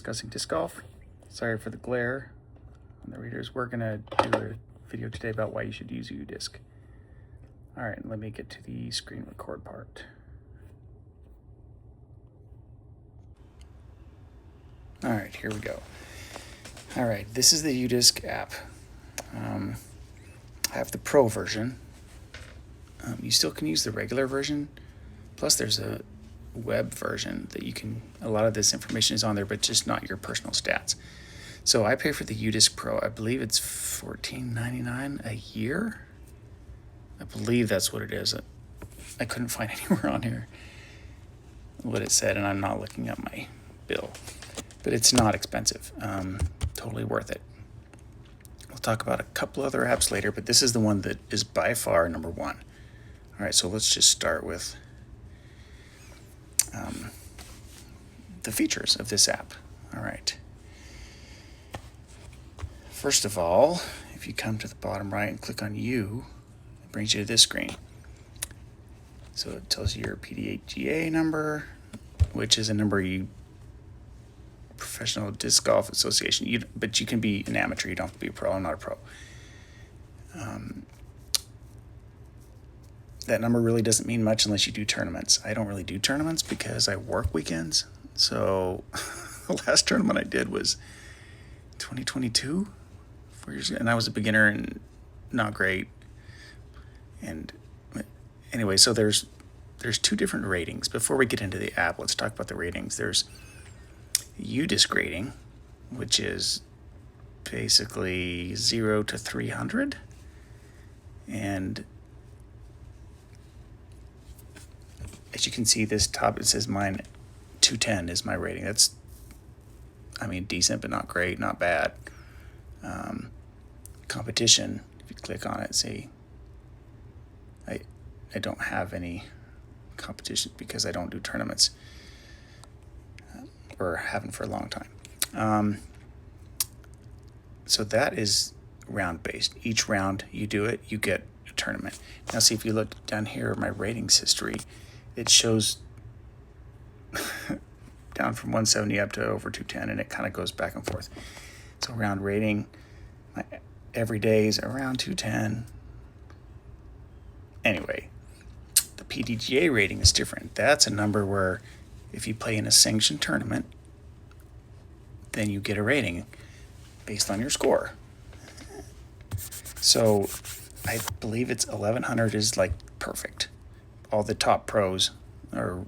Discussing disc golf. Sorry for the glare on the readers. We're going to do a video today about why you should use U-Disc. All right, let me get to the screen record part. All right, here we go. All right, this is the U-Disc app. I have the Pro version. You still can use the regular version. Plus, there's a web version that you can, a lot of this information is on there, but just not your personal stats. So I pay for the U-Disc Pro. I believe it's $14.99 a year. I believe that's what it is. I couldn't find anywhere on here what it said, and I'm not looking at my bill. But it's not expensive. Totally worth it. We'll talk about a couple other apps later, but this is the one that is by far number one. All right, so let's just start with the features of this app. All right. First of all, if you come to the bottom right and click on U, it brings you to this screen. So it tells you your PDGA number, which is a number Professional Disc Golf Association. But you can be an amateur. You don't have to be a pro. I'm not a pro. That number really doesn't mean much unless you do tournaments. I don't really do tournaments because I work weekends. So the last tournament I did was 2022, 4 years ago, and I was a beginner and not great. And anyway, so there's two different ratings. Before we get into the app, let's talk about the ratings. There's U-Disc rating, which is basically 0 to 300, and as you can see, this top, it says mine 210 is my rating. That's, decent, but not great, not bad. Competition, if you click on it, see, I don't have any competition because I don't do tournaments, or haven't for a long time. So that is round-based. Each round you do it, you get a tournament. Now see, if you look down here at my ratings history, it shows down from 170 up to over 210, and it kind of goes back and forth. So round rating, my every day is around 210. Anyway, the PDGA rating is different. That's a number where if you play in a sanctioned tournament, then you get a rating based on your score. So I believe it's 1100 is like perfect. All the top pros are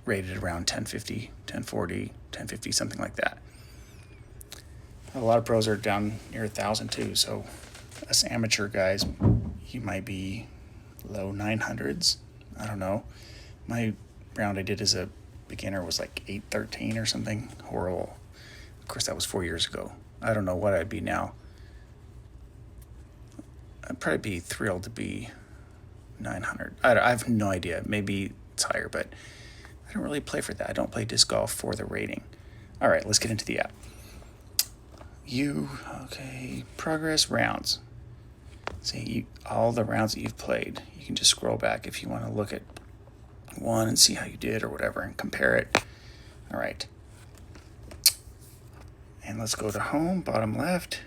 rated around 1050, 1040, 1050, something like that. A lot of pros are down near 1,000 too. So us amateur guys, you might be low 900s. I don't know. My round I did as a beginner was like 813 or something. Horrible. Of course, that was 4 years ago. I don't know what I'd be now. I'd probably be thrilled to be 900. I have no idea. Maybe it's higher, but I don't really play for that. I don't play disc golf for the rating. All right, let's get into the app. Progress rounds. See, all the rounds that you've played. You can just scroll back if you want to look at one and see how you did or whatever and compare it. All right. And let's go to home, bottom left.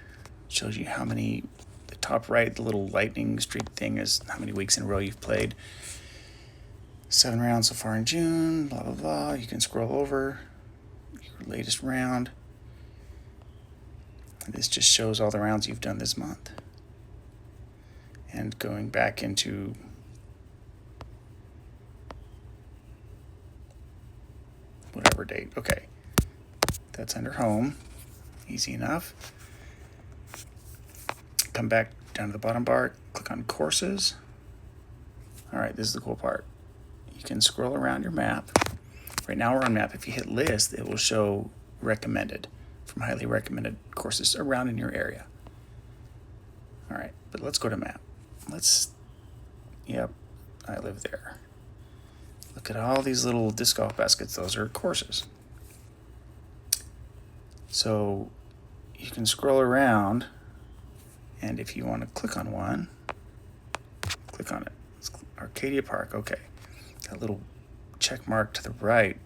Shows you how many, the top right, the little lightning streak thing is how many weeks in a row you've played. 7 rounds so far in June, blah, blah, blah. You can scroll over your latest round. And this just shows all the rounds you've done this month. And going back into whatever date. Okay, that's under home. Easy enough. Come back down to the bottom bar, click on courses. All right, this is the cool part. You can scroll around your map. Right now we're on map. If you hit list, it will show recommended from highly recommended courses around in your area. All right, but let's go to map. Yep, I live there. Look at all these little disc golf baskets. Those are courses. So you can scroll around, and if you want to click on one, click on it. It's Arcadia Park. Okay. That little check mark to the right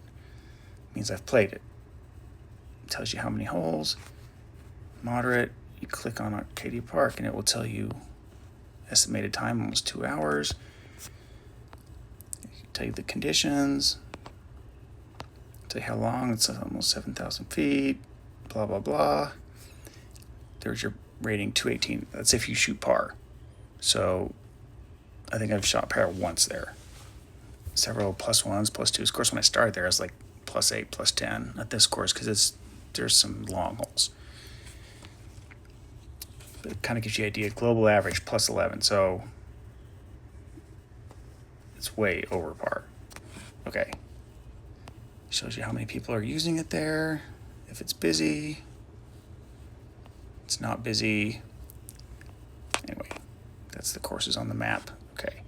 means I've played it. tells you how many holes. Moderate, you click on Arcadia Park and it will tell you estimated time, almost 2 hours. Tell you the conditions. Tell you how long, it's almost 7,000 feet, blah, blah, blah. There's your rating, 218. That's if you shoot par. So I think I've shot par once there. Several +1s, +2s. Of course, when I started there, I was like +8, +10 at this course because there's some long holes. But it kind of gives you an idea. Global average +11, so it's way over par. Okay. Shows you how many people are using it there. If it's busy, it's not busy. Anyway, that's the courses on the map. Okay.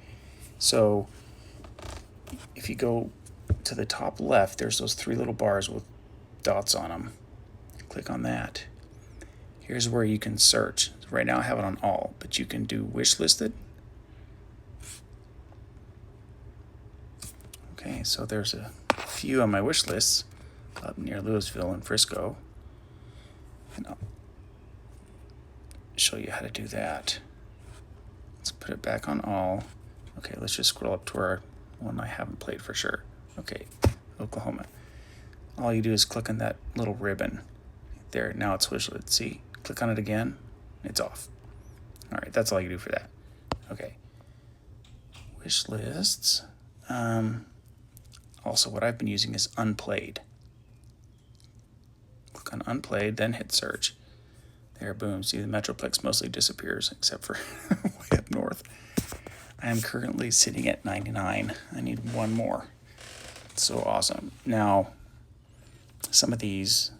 So if you go to the top left, there's those 3 little bars with dots on them. Click on that. Here's where you can search. Right now I have it on all, but you can do wish listed. Okay, so there's a few on my wish lists up near Louisville and Frisco. And I'll show you how to do that. Let's put it back on all. Okay, let's just scroll up to our one I haven't played for sure. Okay, Oklahoma. All you do is click on that little ribbon. There, now it's wish list. See, click on it again, it's off. All right, that's all you do for that. Okay, wish lists. Also, what I've been using is unplayed. Click on unplayed, then hit search. There, boom. See, the Metroplex mostly disappears, except for way up north. I am currently sitting at 99. I need one more. It's so awesome. Now, some of these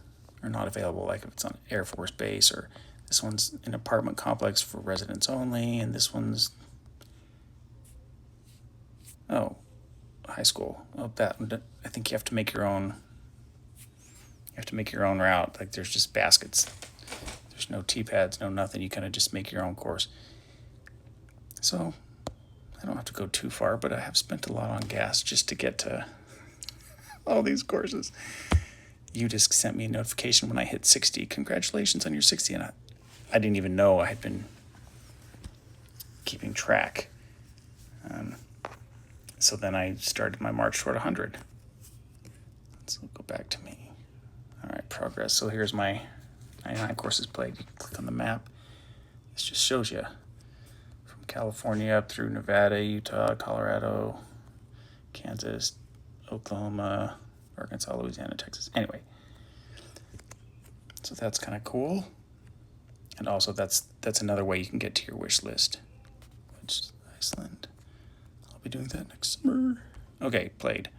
are not available, like if it's on Air Force Base, or this one's an apartment complex for residents only, and this one's, oh, high school. Oh, that, I think you have to make your own. You have to make your own route. Like there's just baskets. There's no T-pads, no nothing. You kind of just make your own course. So I don't have to go too far, but I have spent a lot on gas just to get to all these courses. UDisc sent me a notification when I hit 60. Congratulations on your 60. And I didn't even know I had been keeping track. So then I started my march toward 100. Let's go back to me. All right, progress. So here's my 99 courses played. You click on the map. This just shows you from California up through Nevada, Utah, Colorado, Kansas, Oklahoma, Arkansas, Louisiana, Texas. Anyway, so that's kind of cool. And also that's another way you can get to your wish list, which is Iceland. I'll be doing that next summer. Okay, played.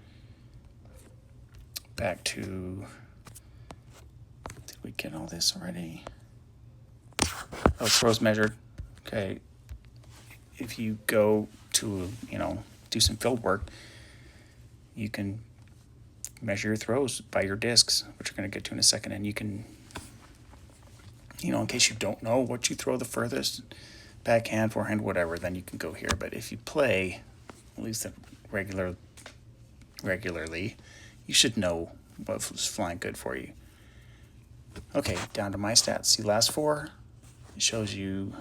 Back to, did we get all this already? Oh, throws measured. Okay, if you go to, do some field work, you can measure your throws by your discs, which we're going to get to in a second, and you can, in case you don't know what you throw the furthest, backhand, forehand, whatever, then you can go here. But if you play, at least regularly, you should know what was flying good for you. Okay, down to my stats. See, last 4, it shows you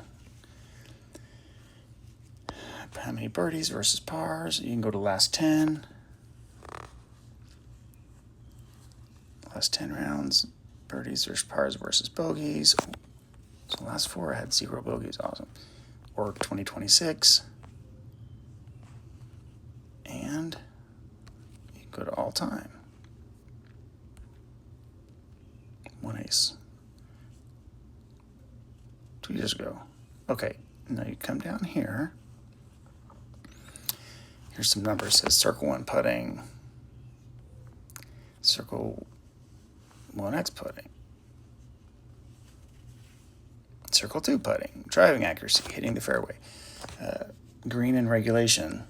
how many birdies versus pars. You can go to last 10. Last 10 rounds, birdies versus pars versus bogeys. So last 4, I had 0 bogeys. Awesome. Or 2026. And you go to all time. 1 ace. 2 years ago. Okay, now you come down here. Here's some numbers. It says circle 1 putting, circle 1x putting, circle 2 putting, driving accuracy, hitting the fairway, green and regulation,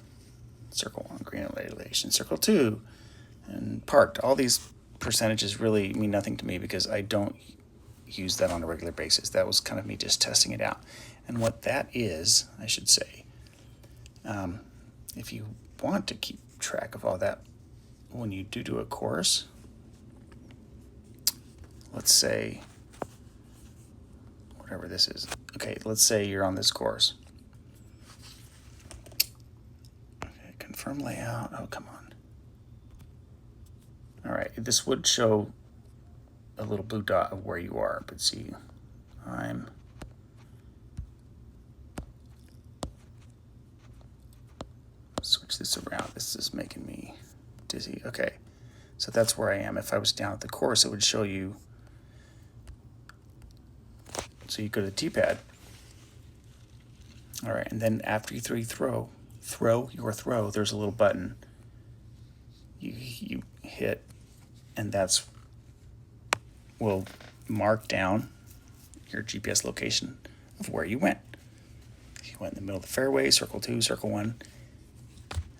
circle 1, green and regulation, circle 2, and parked. All these percentages really mean nothing to me because I don't use that on a regular basis. That was kind of me just testing it out. And what that is, I should say, if you want to keep track of all that when you do a course, let's say, whatever this is. Okay, let's say you're on this course. Okay, confirm layout. Oh, come on. All right, this would show a little blue dot of where you are, but see, I'm switch this around. This is making me dizzy. Okay, so that's where I am. If I was down at the course, it would show you. So you go to the T-pad. All right, and then after you throw your throw, there's a little button you hit, and that's will mark down your GPS location of where you went. If you went in the middle of the fairway, circle 2, circle 1,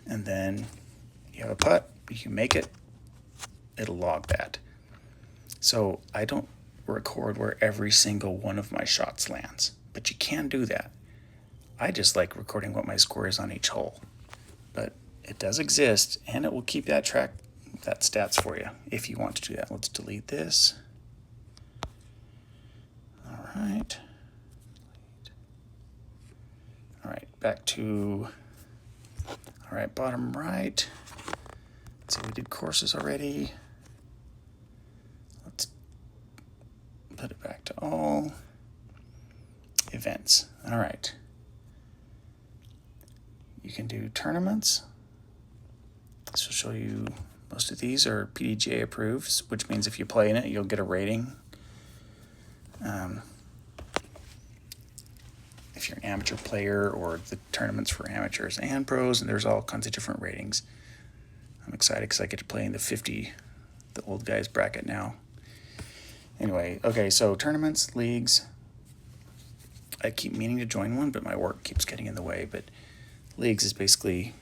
and then you have a putt, you make it, it'll log that. So I don't record where every single one of my shots lands, but you can do that. I just like recording what my score is on each hole, but it does exist, and it will keep that stats for you if you want to do that. Let's delete this. All right, back to, all right, bottom right. So we did courses already. Let's put it back to all. Events, all right. You can do tournaments. This will show you, most of these are PDGA approved, which means if you play in it, you'll get a rating. If you're an amateur player, or the tournaments for amateurs and pros, and there's all kinds of different ratings. I'm excited because I get to play in the 50, the old guys bracket now. Anyway, okay, so tournaments, leagues. I keep meaning to join one, but my work keeps getting in the way. But leagues is basically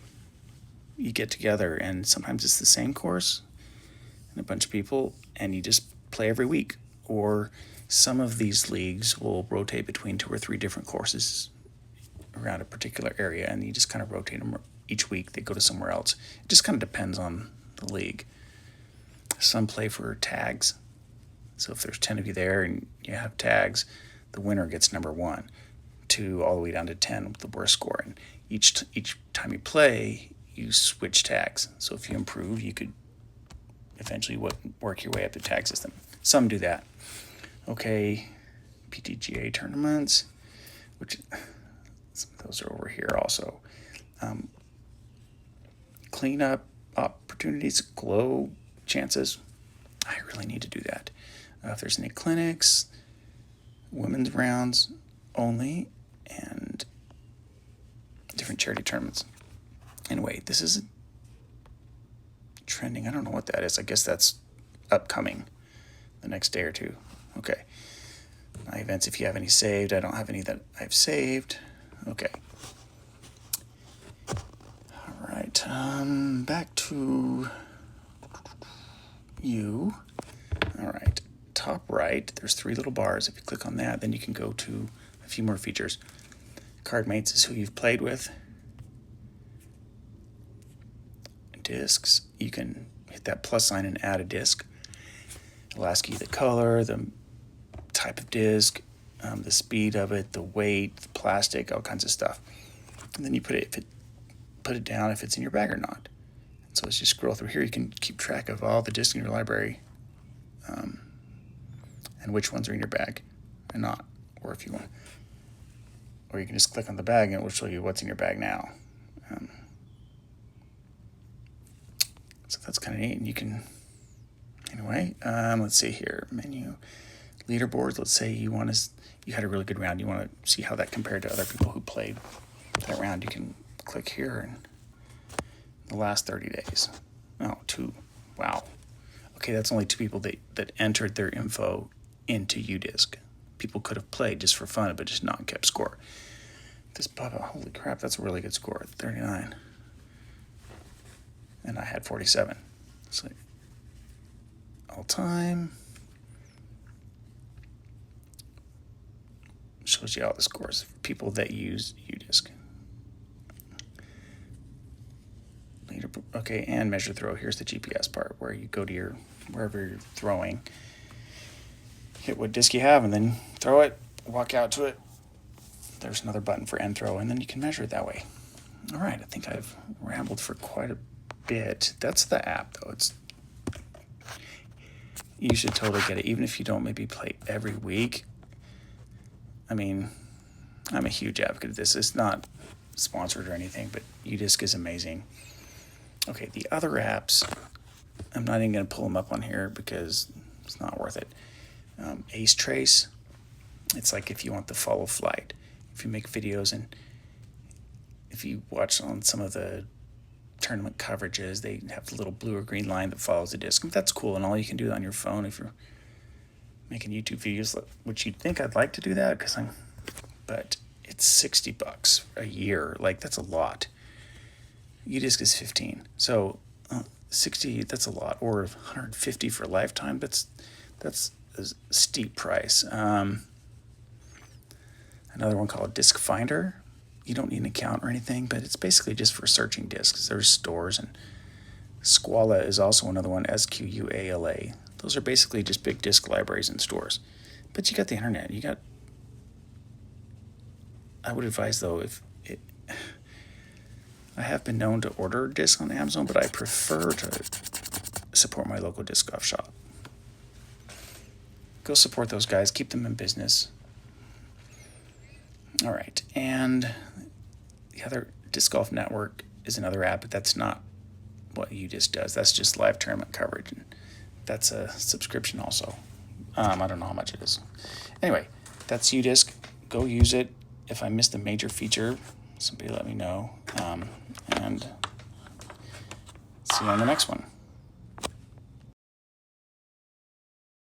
you get together, and sometimes it's the same course and a bunch of people, and you just play every week. Or some of these leagues will rotate between 2 or 3 different courses around a particular area, and you just kind of rotate them each week. They go to somewhere else. It just kind of depends on the league. Some play for tags. So if there's 10 of you there and you have tags, the winner gets number 1, 2, all the way down to 10 with the worst score. And each time you play, you switch tags. So if you improve, you could eventually work your way up the tag system. Some do that. Okay, PTGA tournaments, which some of those are over here also. Cleanup opportunities, glow chances. I really need to do that. If there's any clinics, women's rounds only, and different charity tournaments. Anyway, this is trending. I don't know what that is. I guess that's upcoming the next day or two. Okay. My events, if you have any saved. I don't have any that I've saved. Okay. All right. Back to you. All right. Top right, there's 3 little bars. If you click on that, then you can go to a few more features. Card mates is who you've played with. Discs, you can hit that plus sign and add a disc. It'll ask you the color, the type of disc, the speed of it, the weight, the plastic, all kinds of stuff. And then you put it down if it's in your bag or not. And so as you scroll through here, you can keep track of all the discs in your library, and which ones are in your bag and not. Or if you want, or you can just click on the bag and it will show you what's in your bag now. So that's kind of neat. And you can, anyway, let's see here, menu, leaderboards. Let's say you had a really good round. You want to see how that compared to other people who played that round. You can click here and the last 30 days. Oh, 2. Wow. Okay, that's only 2 people that entered their info into UDisc. People could have played just for fun, but just not kept score. This Bubba, holy crap, that's a really good score, 39. And I had 47. So all time. Shows you all the scores for people that use UDisc. Okay, and measure throw. Here's the GPS part where you go to wherever you're throwing. hit what disc you have, and then throw it, walk out to it. There's another button for end throw, and then you can measure it that way. All right, I think I've rambled for quite a bit. That's the app, though. You should totally get it, even if you don't maybe play every week. I mean, I'm a huge advocate of this. It's not sponsored or anything, but UDisc is amazing. Okay, the other apps, I'm not even going to pull them up on here because it's not worth it. Ace Trace, it's like if you want the follow flight. If you make videos and if you watch on some of the tournament coverages, they have the little blue or green line that follows the disc. That's cool, and all you can do on your phone if you're making YouTube videos, which you'd think I'd like to do that but it's $60 a year. Like, that's a lot. UDisc is 15, so 60, that's a lot, or 150 for a lifetime. That's a steep price. Another one called Disc Finder. You don't need an account or anything, but it's basically just for searching discs. There's stores, and Squala is also another one, Squala. Those are basically just big disc libraries in stores. But you got the internet. I would advise, though, I have been known to order discs on Amazon, but I prefer to support my local disc golf shop. Go support those guys. Keep them in business. All right, and the other Disc Golf Network is another app, but that's not what UDisc does. That's just live tournament coverage, and that's a subscription also. I don't know how much it is. Anyway, that's UDisc. Go use it. If I missed a major feature, somebody let me know. And see you on the next one.